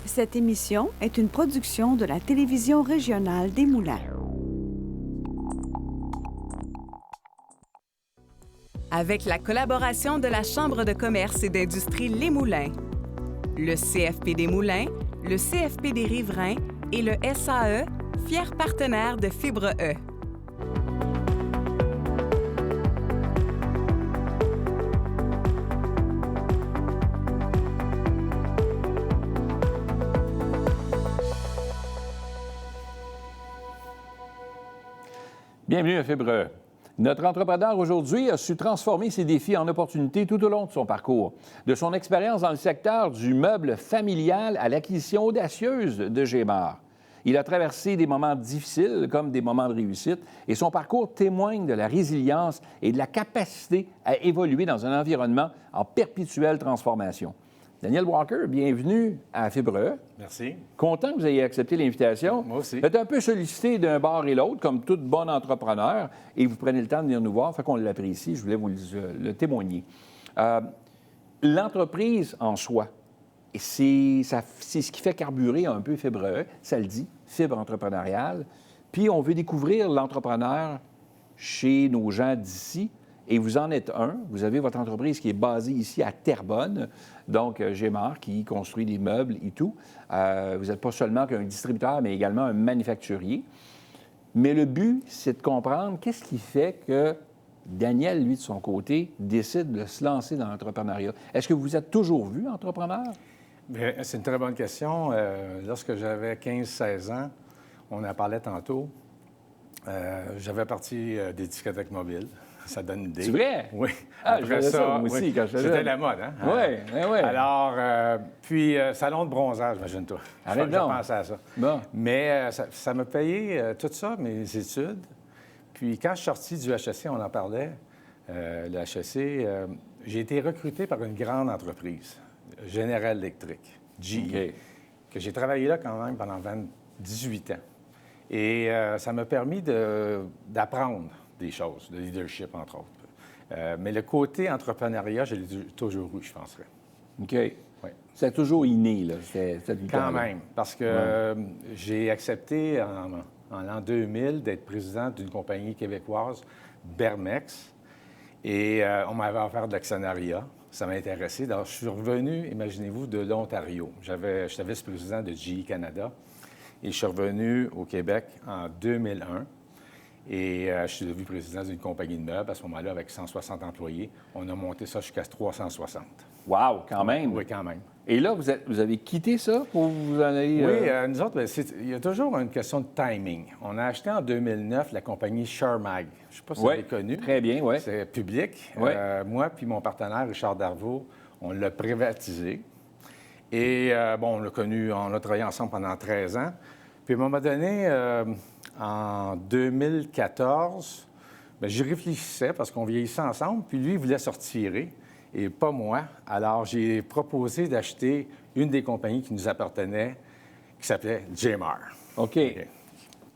Cette émission est une production de la télévision régionale des Moulins. Avec la collaboration de la Chambre de commerce et d'industrie Les Moulins, le CFP des Moulins, le CFP des Riverains et le SAE, fiers partenaires de Fibre E. Bienvenue à Fibre E. Notre entrepreneur aujourd'hui a su transformer ses défis en opportunités tout au long de son parcours. De son expérience dans le secteur du meuble familial à l'acquisition audacieuse de Gémar. Il a traversé des moments difficiles comme des moments de réussite et son parcours témoigne de la résilience et de la capacité à évoluer dans un environnement en perpétuelle transformation. Daniel Walker, bienvenue à Fibre E. Merci. Content que vous ayez accepté l'invitation. Moi aussi. Vous êtes un peu sollicité d'un bord et l'autre, comme tout bon entrepreneur, et vous prenez le temps de venir nous voir, fait qu'on l'apprécie, je voulais vous le témoigner. L'entreprise en soi, c'est ce qui fait carburer un peu Fibre E, ça le dit, fibre entrepreneuriale. Puis on veut découvrir l'entrepreneur chez nos gens d'ici. Et vous en êtes un. Vous avez votre entreprise qui est basée ici à Terrebonne, donc Gémar, qui construit des meubles et tout. Vous n'êtes pas seulement qu'un distributeur, mais également un manufacturier. Mais le but, c'est de comprendre qu'est-ce qui fait que Daniel, lui, de son côté, décide de se lancer dans l'entrepreneuriat. Est-ce que vous vous êtes toujours vu entrepreneur? Bien, c'est une très bonne question. Lorsque j'avais 15-16 ans, on en parlait tantôt, j'avais parti des discothèques mobiles. Ça donne une idée. C'est vrai? Oui. Ah, je faisais ça, moi aussi, oui. quand je faisais. C'était la mode, hein? Oui, oui. Alors, puis, salon de bronzage, imagine-toi. Arrête Je donc. pensais à ça. Bon. Mais ça m'a payé tout ça, mes études. Puis, quand je suis sorti du HEC, on en parlait, le HEC, j'ai été recruté par une grande entreprise, General Electric, GE, OK. que j'ai travaillé là quand même pendant 18 ans. Et ça m'a permis d'apprendre des choses, de leadership, entre autres. Mais le côté entrepreneuriat, je l'ai toujours eu, je penserais. OK. Oui. C'est toujours inné, là, cette Quand même, parce que j'ai accepté en l'an 2000 d'être président d'une compagnie québécoise, Bermex, et on m'avait offert de l'actionnariat. Ça m'a intéressé. Donc, je suis revenu, imaginez-vous, de l'Ontario. J'étais vice-président de GE Canada, et je suis revenu au Québec en 2001. Et je suis devenu président d'une compagnie de meubles, à ce moment-là, avec 160 employés. On a monté ça jusqu'à 360. Wow, quand même! Oui, quand même. Et là, vous avez quitté ça pour vous en aller... Oui, nous autres, il y a toujours une question de timing. On a acheté en 2009 la compagnie Shermag. Je ne sais pas si vous l'avez connue. Très bien, oui. C'est public. Oui. Moi puis mon partenaire, Richard Darvaux, on l'a privatisé. Et on l'a connu, on a travaillé ensemble pendant 13 ans. Puis à un moment donné, en 2014, j'y réfléchissais parce qu'on vieillissait ensemble, puis lui, il voulait se retirer, et pas moi. Alors, j'ai proposé d'acheter une des compagnies qui nous appartenait, qui s'appelait Gémar. OK.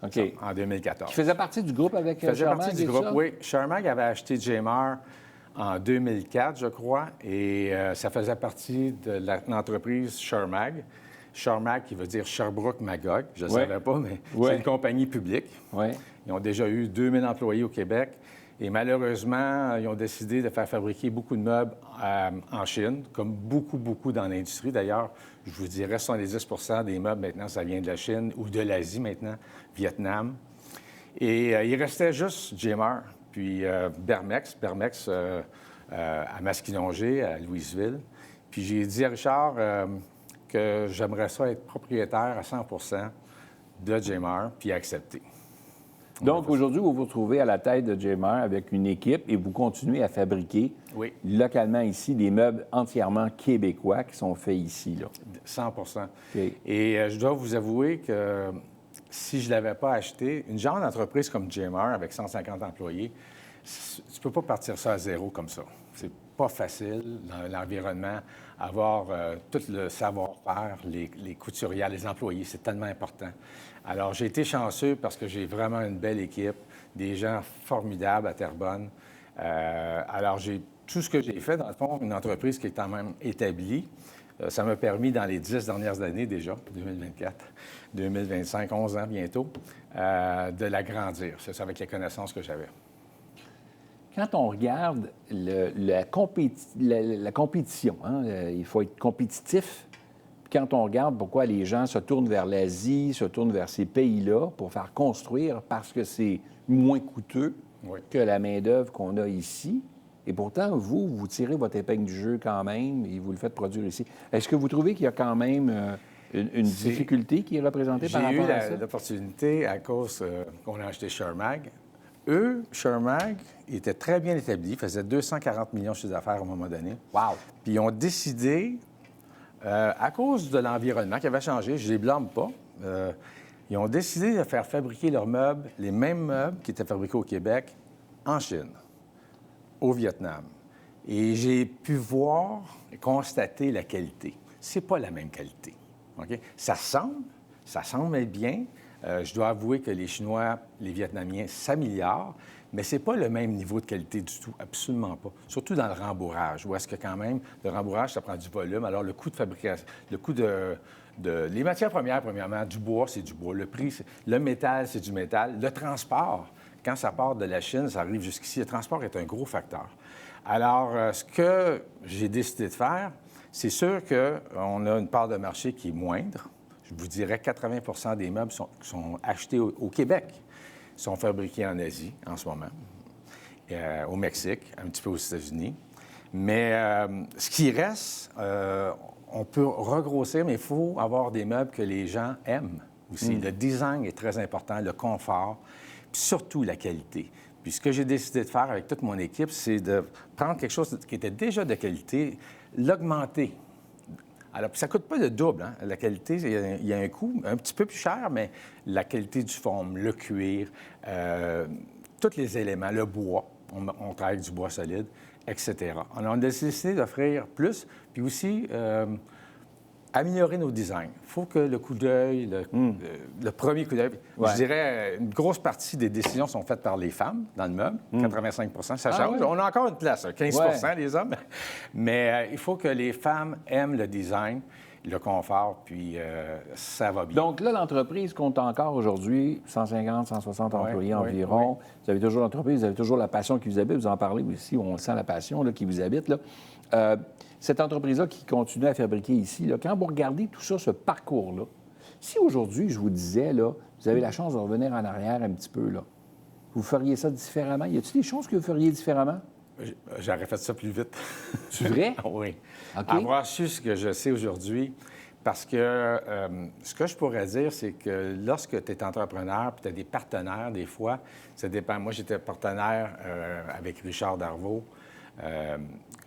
Ça, en 2014. Qui faisait partie du groupe avec Faisait Shermag partie et du tout groupe, ça? oui. Shermag avait acheté Gémar en 2004, je crois, et ça faisait partie de l'entreprise Shermag. Shermag, qui veut dire Sherbrooke-Magog, je ne savais pas, mais c'est une compagnie publique. Oui. Ils ont déjà eu 2000 employés au Québec. Et malheureusement, ils ont décidé de faire fabriquer beaucoup de meubles en Chine, comme beaucoup dans l'industrie. D'ailleurs, je vous dirais 70 des meubles maintenant, ça vient de la Chine ou de l'Asie maintenant, Vietnam. Et il restait juste Gémar, puis Bermex à Masquinongé, à Louisville. Puis j'ai dit à Richard que j'aimerais ça être propriétaire à 100 de Gémar, puis accepter. Donc, aujourd'hui, vous vous retrouvez à la tête de Gémar avec une équipe et vous continuez à fabriquer localement ici des meubles entièrement québécois qui sont faits ici, là. 100 OK. Et je dois vous avouer que si je ne l'avais pas acheté, une genre d'entreprise comme Gémar, avec 150 employés, tu ne peux pas partir ça à zéro comme ça. C'est pas facile dans l'environnement, avoir tout le savoir-faire, les couturières, les employés, c'est tellement important. Alors, j'ai été chanceux parce que j'ai vraiment une belle équipe, des gens formidables à Terrebonne. Alors, tout ce que j'ai fait, dans le fond, une entreprise qui est quand même établie, Ça m'a permis, dans les 10 dernières années déjà, 2024, 2025, 11 ans bientôt, de l'agrandir. C'est ça, avec les connaissances que j'avais. Quand on regarde la compétition, hein, il faut être compétitif. Puis quand on regarde pourquoi les gens se tournent vers l'Asie, se tournent vers ces pays-là pour faire construire, parce que c'est moins coûteux que la main-d'œuvre qu'on a ici. Et pourtant, vous tirez votre épingle du jeu quand même et vous le faites produire ici. Est-ce que vous trouvez qu'il y a quand même une difficulté qui est représentée par rapport à ça? J'ai eu l'opportunité à cause qu'on a acheté Shermag. Eux, Shermag, ils étaient très bien établis, ils faisaient 240 millions de chiffre d'affaires à un moment donné. Wow! Puis ils ont décidé, à cause de l'environnement qui avait changé, je ne les blâme pas, ils ont décidé de faire fabriquer leurs meubles, les mêmes meubles qui étaient fabriqués au Québec, en Chine, au Vietnam. Et j'ai pu voir et constater la qualité. C'est pas la même qualité. OK? Ça semble être bien. Je dois avouer que les Chinois, les Vietnamiens s'améliorent, mais c'est pas le même niveau de qualité du tout, absolument pas. Surtout dans le rembourrage, où est-ce que quand même, le rembourrage, ça prend du volume. Alors, le coût de fabrication, le coût les matières premières, premièrement, du bois, c'est du bois. Le métal, c'est du métal. Le transport, quand ça part de la Chine, ça arrive jusqu'ici. Le transport est un gros facteur. Alors, ce que j'ai décidé de faire, c'est sûr qu'on a une part de marché qui est moindre. Je vous dirais 80 des meubles sont achetés au Québec, sont fabriqués en Asie en ce moment, au Mexique, un petit peu aux États-Unis. Mais ce qui reste, on peut regrossir, mais il faut avoir des meubles que les gens aiment aussi. Le design est très important, le confort, puis surtout la qualité. Puis ce que j'ai décidé de faire avec toute mon équipe, c'est de prendre quelque chose qui était déjà de qualité, l'augmenter. Alors, ça ne coûte pas le double. Hein? La qualité, il y a un coût un petit peu plus cher, mais la qualité du forme, le cuir, tous les éléments, le bois, on travaille avec du bois solide, etc. Alors, on a décidé d'offrir plus, puis aussi améliorer nos designs. Il faut que le coup d'œil, le premier coup d'œil, je dirais, une grosse partie des décisions sont faites par les femmes dans le meuble, 85 ça change. On a encore une place, 15 les hommes, mais il faut que les femmes aiment le design, le confort, puis ça va bien. Donc là, l'entreprise compte encore aujourd'hui 150, 160 employés environ. Oui. Vous avez toujours l'entreprise, vous avez toujours la passion qui vous habite. Vous en parlez aussi, on sent la passion là, qui vous habite. Là. Cette entreprise-là qui continue à fabriquer ici, là, quand vous regardez tout ça, ce parcours-là, si aujourd'hui, je vous disais, là, vous avez la chance de revenir en arrière un petit peu, là, vous feriez ça différemment? Y a-t-il des choses que vous feriez différemment? J'aurais fait ça plus vite. C'est vrai? Oui. Okay. Avoir su ce que je sais aujourd'hui, parce que ce que je pourrais dire, c'est que lorsque tu es entrepreneur puis tu as des partenaires, des fois, ça dépend. Moi, j'étais partenaire avec Richard Darvaux,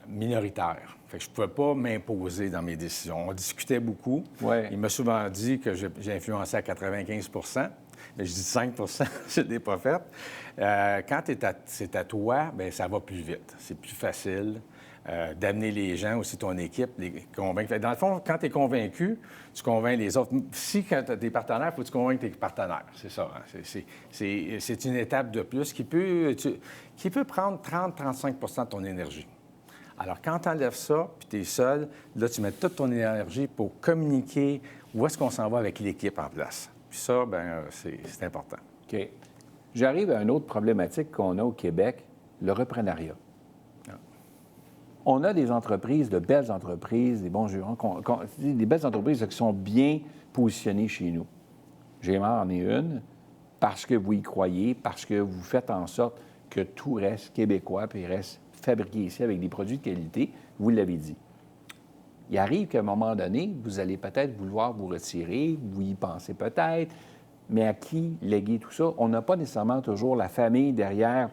minoritaire. Fait que je ne pouvais pas m'imposer dans mes décisions. On discutait beaucoup. Ouais. Il m'a souvent dit que j'ai influencé à 95 mais je dis 5 je ne l'ai pas fait. Quand c'est à toi, bien, ça va plus vite. C'est plus facile d'amener les gens, aussi ton équipe, les convaincre. Dans le fond, quand tu es convaincu, tu convaincs les autres. Si, quand tu as des partenaires, il faut que tu convainques tes partenaires. C'est ça. Hein? C'est une étape de plus qui peut prendre 30-35 de ton énergie. Alors, quand tu enlèves ça, puis tu es seul, là, tu mets toute ton énergie pour communiquer où est-ce qu'on s'en va avec l'équipe en place. Puis ça, bien, c'est important. OK. J'arrive à une autre problématique qu'on a au Québec, le reprenariat. Ah. On a des entreprises, de belles entreprises, des bons jurons, des belles entreprises qui sont bien positionnées chez nous. GMA en est une, parce que vous y croyez, parce que vous faites en sorte que tout reste québécois, puis reste fabriqué ici avec des produits de qualité, vous l'avez dit. Il arrive qu'à un moment donné, vous allez peut-être vouloir vous retirer, vous y pensez peut-être, mais à qui léguer tout ça? On n'a pas nécessairement toujours la famille derrière,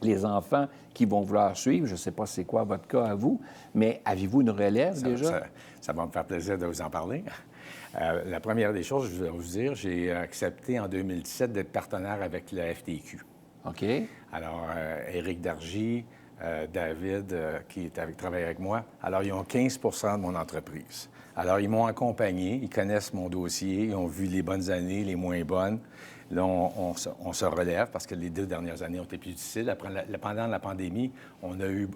les enfants qui vont vouloir suivre. Je ne sais pas c'est quoi votre cas à vous, mais avez-vous une relève déjà? Ça va me faire plaisir de vous en parler. La première des choses, je vais vous dire, j'ai accepté en 2017 d'être partenaire avec la FTQ. OK. Alors, Éric Dargy, David, qui travaille avec moi. Alors, ils ont 15 de mon entreprise. Alors, ils m'ont accompagné, ils connaissent mon dossier, ils ont vu les bonnes années, les moins bonnes. Là, on se relève parce que les 2 dernières années ont été plus difficiles. Pendant la pandémie, on a eu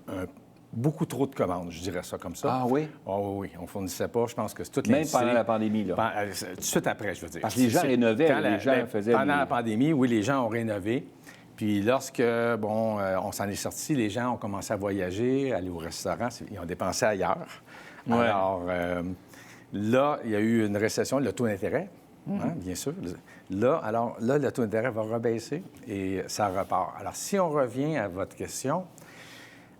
beaucoup trop de commandes, je dirais ça comme ça. Ah oui? Oh, oui, on ne fournissait pas. Je pense que c'est toute Même l'industrie. pendant la pandémie, là? Tout de suite après, je veux dire. Parce que les gens rénovaient, Quand les gens faisaient... Pendant la pandémie, oui, les gens ont rénové. Puis lorsque, on s'en est sorti, les gens ont commencé à voyager, aller au restaurant, ils ont dépensé ailleurs. Ouais. Alors, là, il y a eu une récession, le taux d'intérêt, bien sûr. Là, le taux d'intérêt va rebaisser et ça repart. Alors, si on revient à votre question,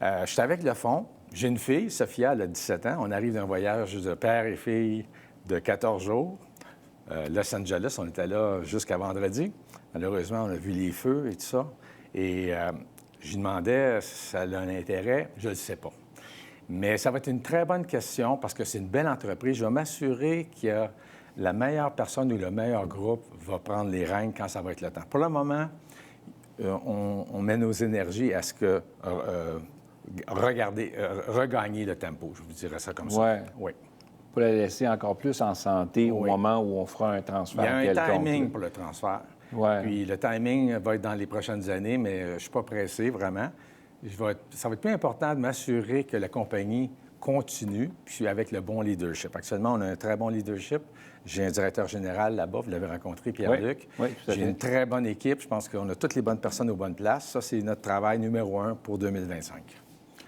je suis avec le fonds. J'ai une fille, Sophia, elle a 17 ans. On arrive d'un voyage de père et fille de 14 jours. Los Angeles, on était là jusqu'à vendredi. Malheureusement, on a vu les feux et tout ça. Et je lui demandais si ça a un intérêt. Je ne le sais pas. Mais ça va être une très bonne question parce que c'est une belle entreprise. Je vais m'assurer qu'il y a la meilleure personne ou le meilleur groupe va prendre les rênes quand ça va être le temps. Pour le moment, on met nos énergies à ce que regagner le tempo, je vous dirais ça comme ça. Oui. Pour la laisser encore plus en santé au moment où on fera un transfert quelconque. Il y a un timing pour le transfert. Ouais. Puis le timing va être dans les prochaines années, mais je ne suis pas pressé, vraiment. Ça va être plus important de m'assurer que la compagnie continue, puis avec le bon leadership. Actuellement, on a un très bon leadership. J'ai un directeur général là-bas, vous l'avez rencontré, Pierre-Luc. Oui, tout à fait. J'ai une très bonne équipe. Je pense qu'on a toutes les bonnes personnes aux bonnes places. Ça, c'est notre travail numéro 1 pour 2025.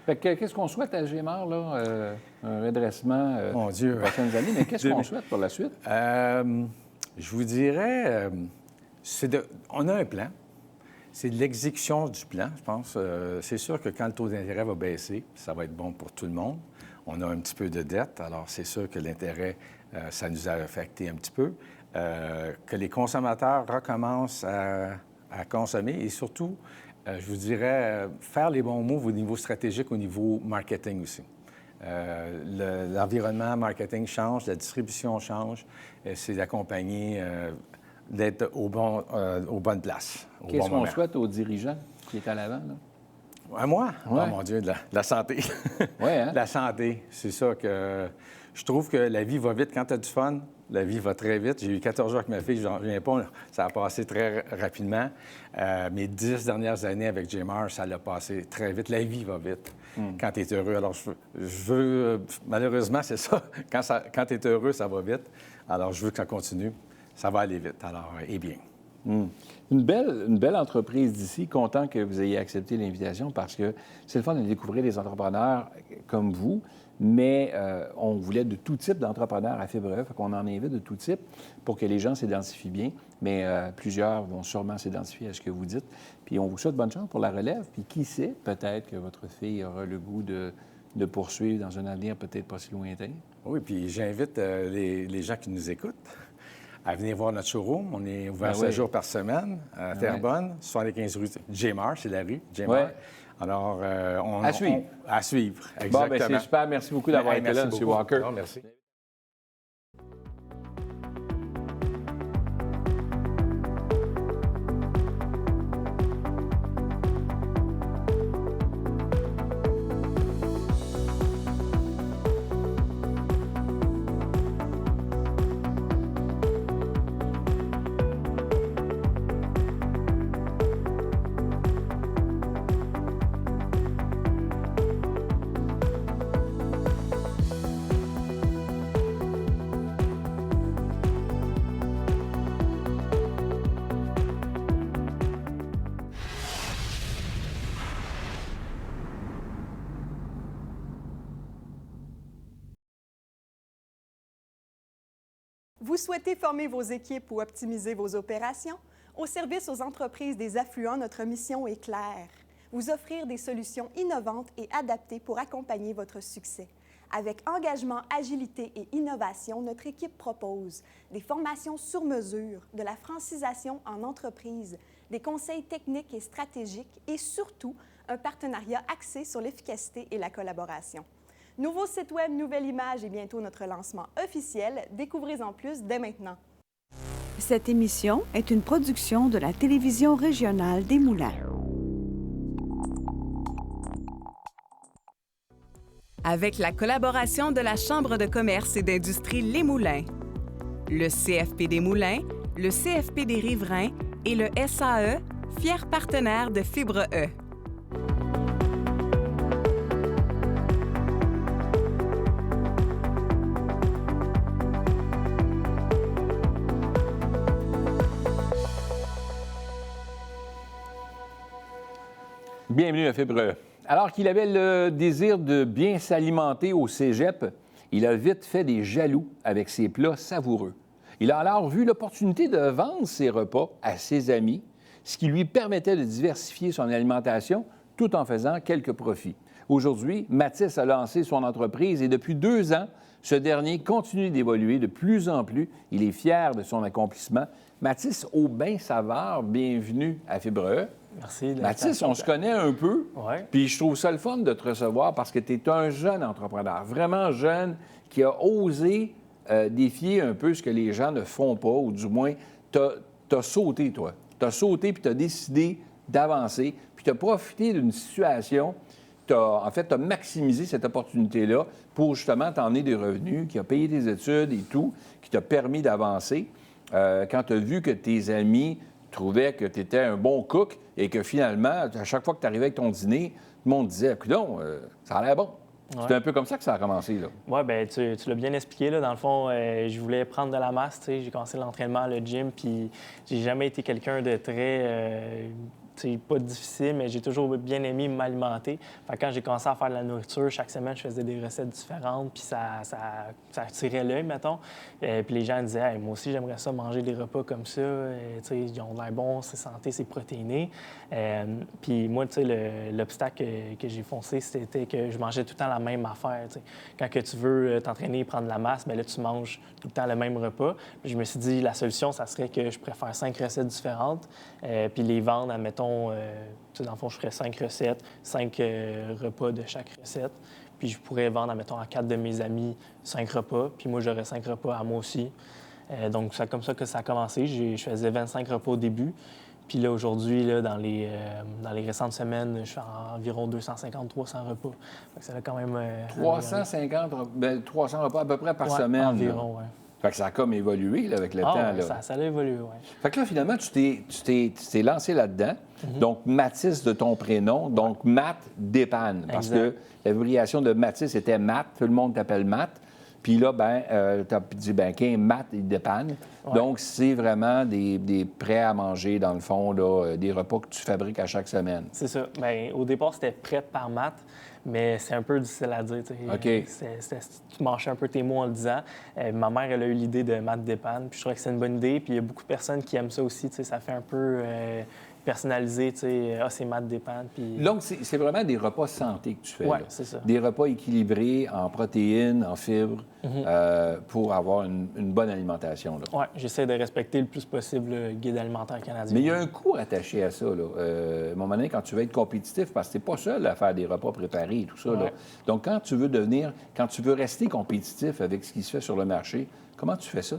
Fait que, qu'est-ce qu'on souhaite à Gémar, là? Un redressement Mon Dieu. les prochaines années, mais qu'est-ce qu'on souhaite pour la suite? Je vous dirais, on a un plan. C'est de l'exécution du plan, je pense. C'est sûr que quand le taux d'intérêt va baisser, ça va être bon pour tout le monde. On a un petit peu de dette, alors c'est sûr que l'intérêt, ça nous a affecté un petit peu. Que les consommateurs recommencent à consommer et surtout, je vous dirais, faire les bons moves au niveau stratégique, au niveau marketing aussi. L'environnement marketing change, la distribution change. C'est d'accompagner, d'être aux bonnes places. Qu'est-ce qu'on souhaite aux dirigeants qui est à l'avant, là? À moi? Ouais. Oh mon Dieu, de la santé. Oui, hein? La santé, c'est ça que... Je trouve que la vie va vite quand tu as du fun. La vie va très vite. J'ai eu 14 jours avec ma fille, j'en reviens pas. Ça a passé très rapidement. Mes 10 dernières années avec Gémar, ça l'a passé très vite. La vie va vite quand tu es heureux. Alors, je veux... Malheureusement, c'est ça. Quand tu es heureux, ça va vite. Alors, je veux que ça continue. Ça va aller vite. Alors, et bien. Une belle entreprise d'ici. Content que vous ayez accepté l'invitation parce que c'est le fun de découvrir des entrepreneurs comme vous, mais on voulait de tout type d'entrepreneurs à Fibre E, fait qu'on en invite de tout type pour que les gens s'identifient bien, mais plusieurs vont sûrement s'identifier à ce que vous dites. Puis on vous souhaite bonne chance pour la relève, puis qui sait, peut-être que votre fille aura le goût de poursuivre dans un avenir peut-être pas si lointain. Oui, puis j'invite les gens qui nous écoutent à venir voir notre showroom. On est ouvert 7 jours par semaine à Terrebonne, 75 rue Gémar, c'est la rue Gémar. Ouais. Alors, à suivre. À suivre, Bon, exactement. bien, c'est super. Merci beaucoup d'avoir été là, M. Walker. Non, merci. Vous souhaitez former vos équipes ou optimiser vos opérations? Au service aux entreprises des affluents, notre mission est claire. Vous offrir des solutions innovantes et adaptées pour accompagner votre succès. Avec engagement, agilité et innovation, notre équipe propose des formations sur mesure, de la francisation en entreprise, des conseils techniques et stratégiques et surtout un partenariat axé sur l'efficacité et la collaboration. Nouveau site web, nouvelle image et bientôt notre lancement officiel. Découvrez-en plus dès maintenant. Cette émission est une production de la télévision régionale des Moulins. Avec la collaboration de la Chambre de commerce et d'industrie Les Moulins, le CFP des Moulins, le CFP des Riverains et le SAE, fiers partenaires de Fibre E. Bienvenue à Fibre. Alors qu'il avait le désir de bien s'alimenter au cégep, il a vite fait des jaloux avec ses plats savoureux. Il a alors vu l'opportunité de vendre ses repas à ses amis, ce qui lui permettait de diversifier son alimentation tout en faisant quelques profits. Aujourd'hui, Mathis a lancé son entreprise et depuis 2 ans, ce dernier continue d'évoluer de plus en plus. Il est fier de son accomplissement. Mathis Aubin-Savard, bienvenue à Fibre E. Merci. Mathis, on se connaît un peu, Ouais. puis je trouve ça le fun de te recevoir parce que tu es un jeune entrepreneur, vraiment jeune, qui a osé défier un peu ce que les gens ne font pas, ou du moins, tu as sauté, toi. Tu as sauté, puis tu as décidé d'avancer, puis tu as profité d'une situation, tu as maximisé cette opportunité-là pour justement t'emmener des revenus, qui a payé tes études et tout, qui t'a permis d'avancer. Quand tu as vu que tes amis trouvaient que tu étais un bon cook et que finalement, à chaque fois que tu arrivais avec ton dîner, le monde disait « Coudonc, ça a l'air bon ». Ouais. C'est un peu comme ça que ça a commencé, là. Oui, bien, tu l'as bien expliqué. Là. Dans le fond, je voulais prendre de la masse. J'ai commencé l'entraînement, le gym, puis j'ai jamais été quelqu'un de très... pas difficile, mais j'ai toujours bien aimé m'alimenter. Fait que quand j'ai commencé à faire de la nourriture, chaque semaine, je faisais des recettes différentes, puis ça attirait l'œil, mettons. Puis les gens disaient hey, moi aussi, j'aimerais ça manger des repas comme ça. Ils ont l'air bons, c'est santé, c'est protéiné. Puis moi, l'obstacle que j'ai foncé, c'était que je mangeais tout le temps la même affaire. T'sais. Quand que tu veux t'entraîner et prendre de la masse, bien là, tu manges tout le temps le même repas. Puis je me suis dit, la solution, ça serait que je préfère 5 recettes différentes, puis les vendre, admettons, dans le fond, je ferais 5 recettes, 5 repas de chaque recette. Puis je pourrais vendre, admettons, à 4 de mes amis 5 repas. Puis moi, j'aurais 5 repas à moi aussi. Donc, c'est comme ça que ça a commencé. Je faisais 25 repas au début. Puis là, aujourd'hui, là, dans les récentes semaines, je fais environ 250-300 repas. Fait que ça a quand même... 300 repas à peu près par semaine. Environ, oui. Fait que ça a comme évolué là, avec le temps. Ouais, Là. ça a évolué, oui. Fait que là, finalement, tu t'es lancé là-dedans. Donc, Mathis de ton prénom. Donc, Matt dépanne. Parce Exact. que l'abréviation de Mathis était Matt. Tout le monde t'appelle Matt. Puis là, tu as dit, Matt, il dépanne. Ouais. Donc, c'est vraiment des prêts à manger, dans le fond, là, des repas que tu fabriques à chaque semaine. C'est ça. Bien, au départ, c'était prêt par Matt, mais c'est un peu difficile à dire. OK. Tu manchais un peu tes mots en le disant. Ma mère, elle a eu l'idée de Matt dépanne, puis je trouvais que c'est une bonne idée. Puis il y a beaucoup de personnes qui aiment ça aussi. Ça fait un peu personnalisé. C'est Matt dépanne. Puis... Donc, c'est vraiment des repas santé que tu fais. Oui, là. c'est ça. Des repas équilibrés en protéines, en fibres, pour avoir une bonne alimentation. Oui, j'essaie de respecter le plus possible le guide alimentaire canadien. Mais il y a un coût attaché à ça. Là. À un moment donné, quand tu veux être compétitif, parce que tu n'es pas seul à faire des repas préparés et tout ça. Là. Ouais. Donc, quand tu veux rester compétitif avec ce qui se fait sur le marché, comment tu fais ça?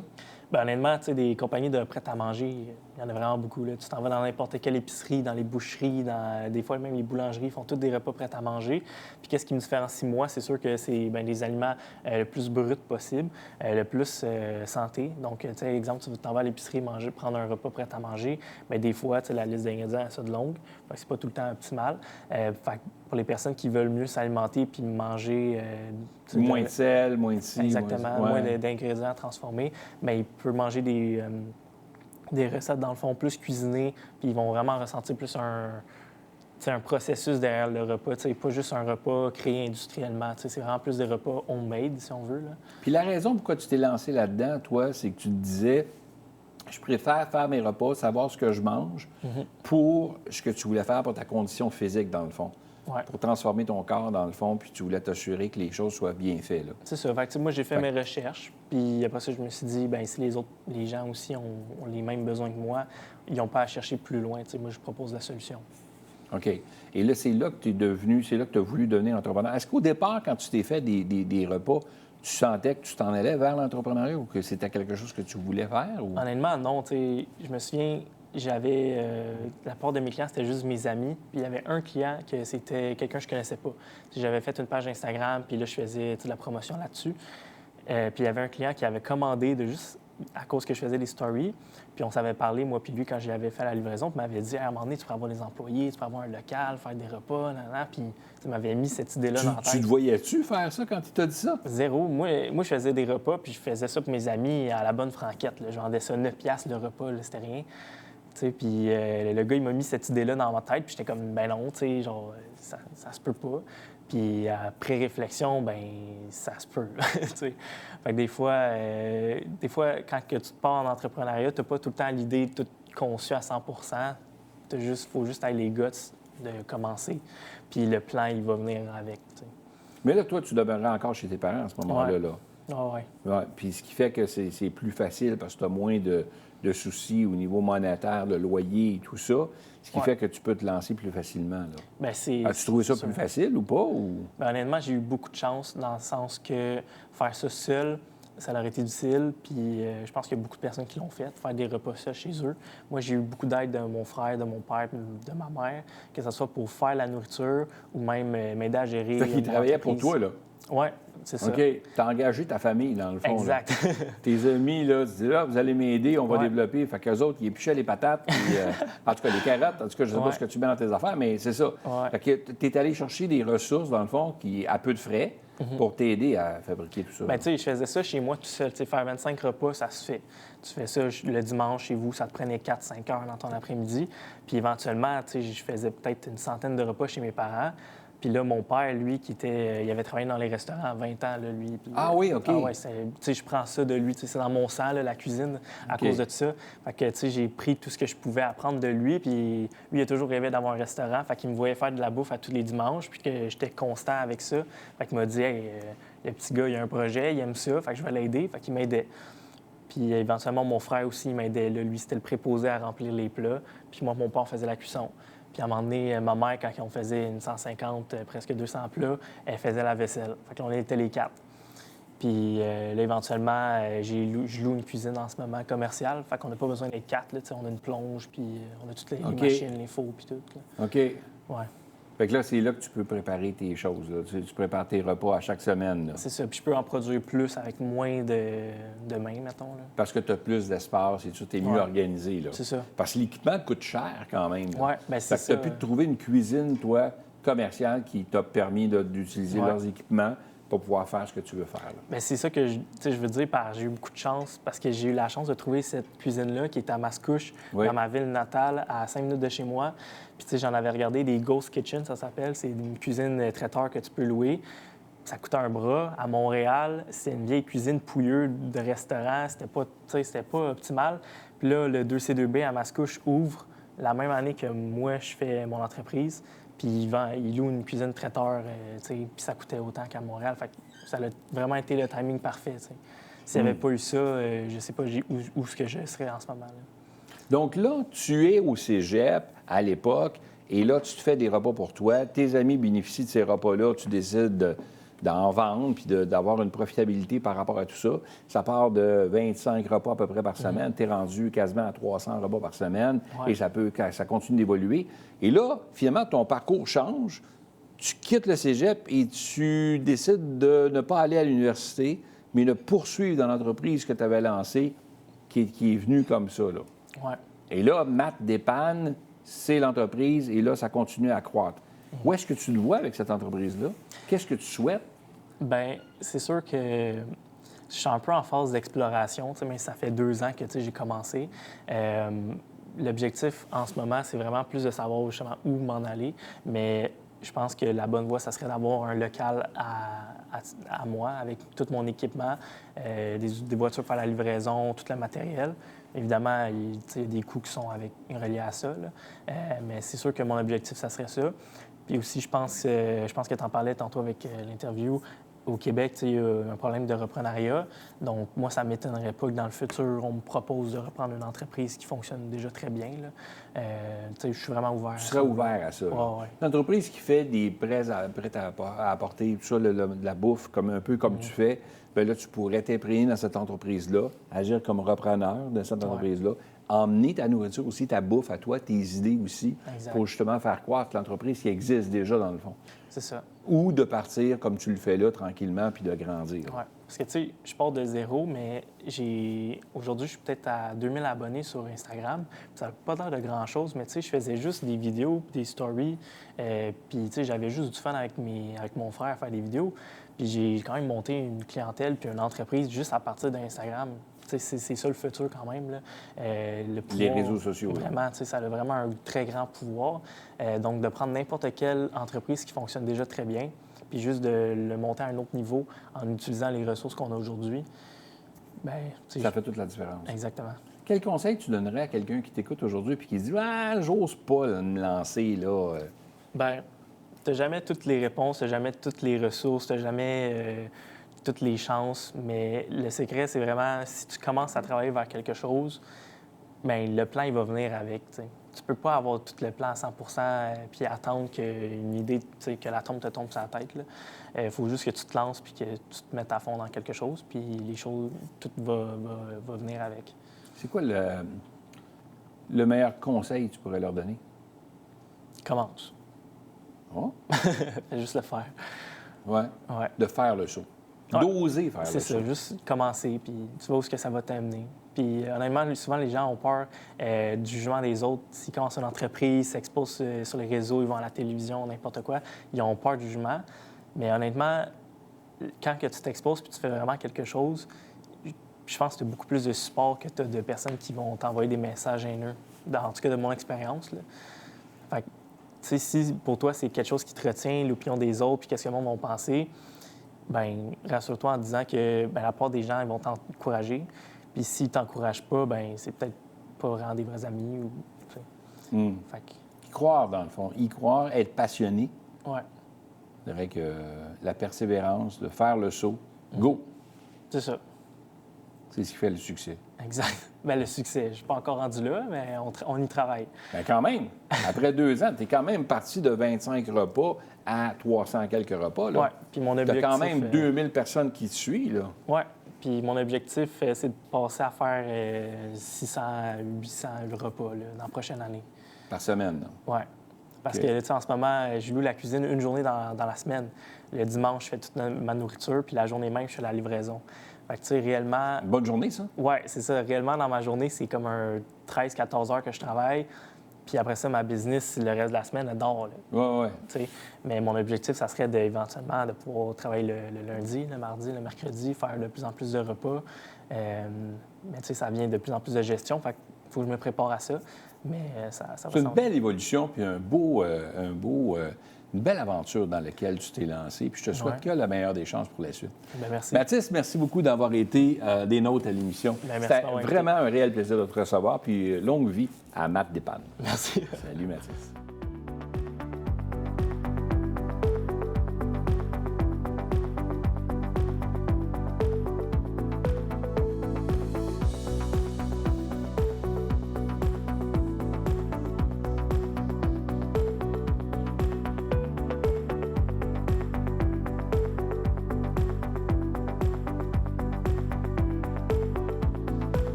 Bien, honnêtement, des compagnies de prêt-à-manger, il y en a vraiment beaucoup. Là. Tu t'en vas dans n'importe quelle épicerie, dans les boucheries, des fois même les boulangeries font tous des repas prêts à manger. Puis qu'est-ce qui me différencie, moi? C'est sûr que c'est les aliments le plus bruts possible, le plus santé. Donc, exemple, tu t'en vas à l'épicerie prendre un repas prêt à manger, bien, des fois, la liste d'ingrédients est ça de longue. Fait que c'est pas tout le temps optimal. Fait que pour les personnes qui veulent mieux s'alimenter puis manger... moins de sel, moins de ci, exactement, moins moins d'ingrédients transformés, mais il peut manger des recettes, dans le fond, plus cuisinées, puis ils vont vraiment ressentir plus un processus derrière le repas, pas juste un repas créé industriellement. C'est vraiment plus des repas homemade, si on veut. Là. Puis la raison pourquoi tu t'es lancé là-dedans, toi, c'est que tu te disais, je préfère faire mes repas, savoir ce que je mange, pour ce que tu voulais faire pour ta condition physique, dans le fond. Ouais. Pour transformer ton corps, dans le fond, puis tu voulais t'assurer que les choses soient bien faites. Là. C'est ça. Fait que, moi, j'ai fait mes recherches, puis après ça, je me suis dit, bien, si les gens aussi ont les mêmes besoins que moi, ils n'ont pas à chercher plus loin. Moi, je propose la solution. OK. Et là, c'est là que tu as voulu devenir entrepreneur. Est-ce qu'au départ, quand tu t'es fait des repas, tu sentais que tu t'en allais vers l'entrepreneuriat ou que c'était quelque chose que tu voulais faire? Ou... Honnêtement, non. Je me souviens, j'avais... la part de mes clients, c'était juste mes amis. Puis il y avait un client que c'était quelqu'un que je connaissais pas. J'avais fait une page Instagram, puis là, je faisais de la promotion là-dessus. Puis il y avait un client qui avait commandé juste à cause que je faisais des stories. Puis on s'avait parlé, moi puis lui, quand j'avais fait la livraison, puis m'avait dit, à un moment donné, tu pourrais avoir des employés, tu pourrais avoir un local, faire des repas, Puis il m'avait mis cette idée-là dans la tête. Tu te voyais-tu faire ça quand il t'a dit ça? Zéro. Moi, je faisais des repas, puis je faisais ça pour mes amis à la bonne franquette. Là. Je vendais ça 9$ le repas, là, c'était rien. Puis le gars, il m'a mis cette idée-là dans ma tête, puis j'étais comme, ben non, genre, ça se peut pas. Puis après réflexion, ben ça se peut. Fait que des fois, quand que tu te pars en entrepreneuriat, tu n'as pas tout le temps l'idée toute conçue à 100 Il faut juste avoir les guts de commencer. Puis le plan, il va venir avec. T'sais. Mais là, toi, tu demeurerais encore chez tes parents à ce moment-là. Ouais. Là. Ah ouais. Ouais. Puis ce qui fait que c'est plus facile parce que tu as moins de soucis au niveau monétaire, le loyer et tout ça. Ce qui fait que tu peux te lancer plus facilement. Là. Ben, As-tu trouvé ça plus facile ou pas? Ou... Ben, honnêtement, j'ai eu beaucoup de chance dans le sens que faire ça seul, ça aurait été difficile. Puis je pense qu'il y a beaucoup de personnes qui l'ont fait, faire des repas seuls chez eux. Moi, j'ai eu beaucoup d'aide de mon frère, de mon père, de ma mère, que ce soit pour faire la nourriture ou même m'aider à gérer. Fait qu'ils travaillaient pour toi, là? Oui, c'est ça. OK. Tu as engagé ta famille, dans le fond. Exact. Là. Tes amis, là, tu dis là, vous allez m'aider, on va développer. Fait qu'eux autres, ils épluchaient les patates, puis, en tout cas, les carottes. En tout cas, je ne sais pas ce que tu mets dans tes affaires, mais c'est ça. Ouais. Fait que tu es allé chercher des ressources, dans le fond, à peu de frais pour t'aider à fabriquer tout ça. Bien, tu sais, je faisais ça chez moi tout seul. Tu sais, faire 25 repas, ça se fait. Tu fais ça le dimanche chez vous, ça te prenait 4-5 heures dans ton après-midi. Puis éventuellement, tu sais, je faisais peut-être une centaine de repas chez mes parents. Puis là, mon père, lui, il avait travaillé dans les restaurants à 20 ans, là, lui. Puis, ah oui, OK. Ah ouais, tu sais, je prends ça de lui. Tu sais, c'est dans mon sang, là, la cuisine, à cause de ça. Fait que, tu sais, j'ai pris tout ce que je pouvais apprendre de lui. Puis lui, il a toujours rêvé d'avoir un restaurant. Fait qu'il me voyait faire de la bouffe à tous les dimanches. Puis que j'étais constant avec ça. Fait qu'il m'a dit, hey, le petit gars, il a un projet, il aime ça. Fait que je vais l'aider. Fait qu'il m'aidait. Puis éventuellement, mon frère aussi, il m'aidait. Là, lui, c'était le préposé à remplir les plats. Puis moi, mon père faisait la cuisson. Puis à un moment donné, ma mère, quand on faisait une 150, presque 200 plats, elle faisait la vaisselle. Fait qu'on était les 4. Puis là, éventuellement, je loue une cuisine en ce moment commerciale. Fait qu'on n'a pas besoin des 4. Là, on a une plonge, puis on a toutes les machines, les fours, puis tout. Là. OK. Ouais. Fait que là, c'est là que tu peux préparer tes choses. Là. Tu prépares tes repas à chaque semaine. Là. C'est ça. Puis je peux en produire plus avec moins de mains, mettons. Là. Parce que tu as plus d'espace et tu es mieux organisé. Là. C'est ça. Parce que l'équipement coûte cher quand même. Oui, bien c'est ça. Tu as pu te trouver une cuisine, toi, commerciale, qui t'a permis d'utiliser leurs équipements pour pouvoir faire ce que tu veux faire. Bien, c'est ça que je veux dire. J'ai eu beaucoup de chance parce que j'ai eu la chance de trouver cette cuisine-là qui est à Mascouche, dans ma ville natale, à 5 minutes de chez moi. Puis, tu sais, j'en avais regardé des Ghost Kitchen, ça s'appelle. C'est une cuisine traiteur que tu peux louer. Ça coûtait un bras. À Montréal, c'est une vieille cuisine pouilleuse de restaurant. C'était pas optimal. Puis là, le 2C2B à Mascouche ouvre la même année que moi, je fais mon entreprise. Puis il loue une cuisine traiteur, puis ça coûtait autant qu'à Montréal. Fait que ça a vraiment été le timing parfait. T'sais. S'il n'y avait pas eu ça, je ne sais pas où ce que je serais en ce moment. Là. Donc là, tu es au cégep à l'époque, et là, tu te fais des repas pour toi. Tes amis bénéficient de ces repas-là. Tu décides d'en vendre puis d'avoir une profitabilité par rapport à tout ça. Ça part de 25 repas à peu près par semaine. Tu es rendu quasiment à 300 repas par semaine et ça continue d'évoluer. Et là, finalement, ton parcours change. Tu quittes le cégep et tu décides de ne pas aller à l'université, mais de poursuivre dans l'entreprise que tu avais lancée, qui est venue comme ça. Là. Ouais. Et là, Matt Dépanne, c'est l'entreprise et là, ça continue à croître. Où est-ce que tu le vois avec cette entreprise-là? Qu'est-ce que tu souhaites? Bien, c'est sûr que je suis un peu en phase d'exploration, mais ça fait 2 ans que j'ai commencé. L'objectif en ce moment, c'est vraiment plus de savoir justement où m'en aller. Mais je pense que la bonne voie, ça serait d'avoir un local à moi avec tout mon équipement, des voitures pour faire la livraison, tout le matériel. Évidemment, il y a des coûts qui sont reliés à ça. Mais c'est sûr que mon objectif, ça serait ça. Puis aussi, je pense que tu en parlais tantôt avec l'interview. Au Québec, il y a un problème de reprenariat. Donc, moi, ça ne m'étonnerait pas que dans le futur, on me propose de reprendre une entreprise qui fonctionne déjà très bien. Je suis vraiment ouvert. Tu serais ouvert à ça. Ouais. Une entreprise qui fait des prêts à apporter, tout ça, de la bouffe, un peu comme tu fais, bien là, tu pourrais t'imprégner dans cette entreprise-là, agir comme repreneur de cette entreprise-là, emmener ta nourriture aussi, ta bouffe à toi, tes idées aussi, pour justement faire croître l'entreprise qui existe déjà dans le fond. C'est ça. Ou de partir comme tu le fais là, tranquillement, puis de grandir. Oui. Parce que, tu sais, je pars de zéro, mais aujourd'hui, je suis peut-être à 2000 abonnés sur Instagram. Ça n'a pas l'air de grand-chose, mais tu sais, je faisais juste des vidéos, des stories. Puis, tu sais, j'avais juste du fun avec mon frère à faire des vidéos. Puis j'ai quand même monté une clientèle puis une entreprise juste à partir d'Instagram. Tu c'est ça le futur quand même. Là. Le pouvoir, Les réseaux sociaux. Vraiment, ça a vraiment un très grand pouvoir. Donc, de prendre n'importe quelle entreprise qui fonctionne déjà très bien, puis juste de le monter à un autre niveau en utilisant les ressources qu'on a aujourd'hui, bien... Ça fait toute la différence. Exactement. Quel conseil tu donnerais à quelqu'un qui t'écoute aujourd'hui et qui se dit « Ah, j'ose pas là, me lancer, là. » Bien, tu n'as jamais toutes les réponses, tu n'as jamais toutes les ressources, tu n'as jamais toutes les chances, mais le secret, c'est vraiment, si tu commences à travailler vers quelque chose, bien, le plan, il va venir avec, t'sais. Tu peux pas avoir tout le plan à 100 puis attendre qu'une idée, que la tombe te tombe sur la tête. Il faut juste que tu te lances puis que tu te mettes à fond dans quelque chose, puis les choses, tout va venir avec. C'est quoi le meilleur conseil que tu pourrais leur donner? Commence. Oh? Fais juste le faire. Ouais. Ouais. De faire le saut. Ouais. D'oser faire le C'est saut. ça, juste commencer, puis tu vois où est-ce que ça va t'amener. Puis honnêtement, souvent, les gens ont peur du jugement des autres. S'ils commencent une entreprise, s'exposent sur les réseaux, ils vont à la télévision, n'importe quoi, ils ont peur du jugement. Mais honnêtement, quand que tu t'exposes puis tu fais vraiment quelque chose, je pense que tu as beaucoup plus de support que tu as de personnes qui vont t'envoyer des messages haineux, en tout cas de mon expérience. Là. Fait que, tu sais, si pour toi, c'est quelque chose qui te retient, l'opinion des autres, puis qu'est-ce que le monde va penser, bien, rassure-toi en disant que bien, la part des gens, ils vont t'encourager. Puis s'ils ne t'encouragent pas, bien, c'est peut-être pas vraiment des vrais amis. Ou, fait que... Y croire, dans le fond. Y croire, être passionné. Ouais. C'est vrai que la persévérance, de faire le saut, go! C'est ça. C'est ce qui fait le succès. Exact. Bien, le succès, je ne suis pas encore rendu là, mais on y travaille. Bien, quand même, après 2 ans, tu es quand même parti de 25 repas à 300 quelques repas. Oui, puis mon Tu as objectif... quand même 2000 personnes qui te suivent, là. Oui, puis mon objectif, c'est de passer à faire 600 à 800 repas là, dans la prochaine année. Par semaine, là. Oui. Parce OK. que, tu sais, en ce moment, je loue la cuisine une journée dans la semaine. Le dimanche, je fais toute ma nourriture, puis la journée même, je fais la livraison. Fait que, tu sais, réellement... Une bonne journée, ça? Oui, c'est ça. Réellement, dans ma journée, c'est comme un 13-14 heures que je travaille. Puis après ça, ma business, le reste de la semaine, elle dort. Là, Oui, oui. tu sais. Mais mon objectif, ça serait éventuellement de pouvoir travailler le lundi, le mardi, le mercredi, faire de plus en plus de repas. Mais tu sais, ça vient de plus en plus de gestion. Fait qu'il faut que je me prépare à ça. Mais ça va C'est une s'en venir. belle évolution, puis une belle aventure dans laquelle tu t'es lancé. Puis je te souhaite Ouais. que la meilleure des chances pour la suite. Bien, merci. Mathis, merci beaucoup d'avoir été des nôtres à l'émission. Bien, merci C'était d'avoir été. vraiment un réel plaisir de te recevoir. Puis longue vie à Matt Despannes. Merci. Salut, Mathis.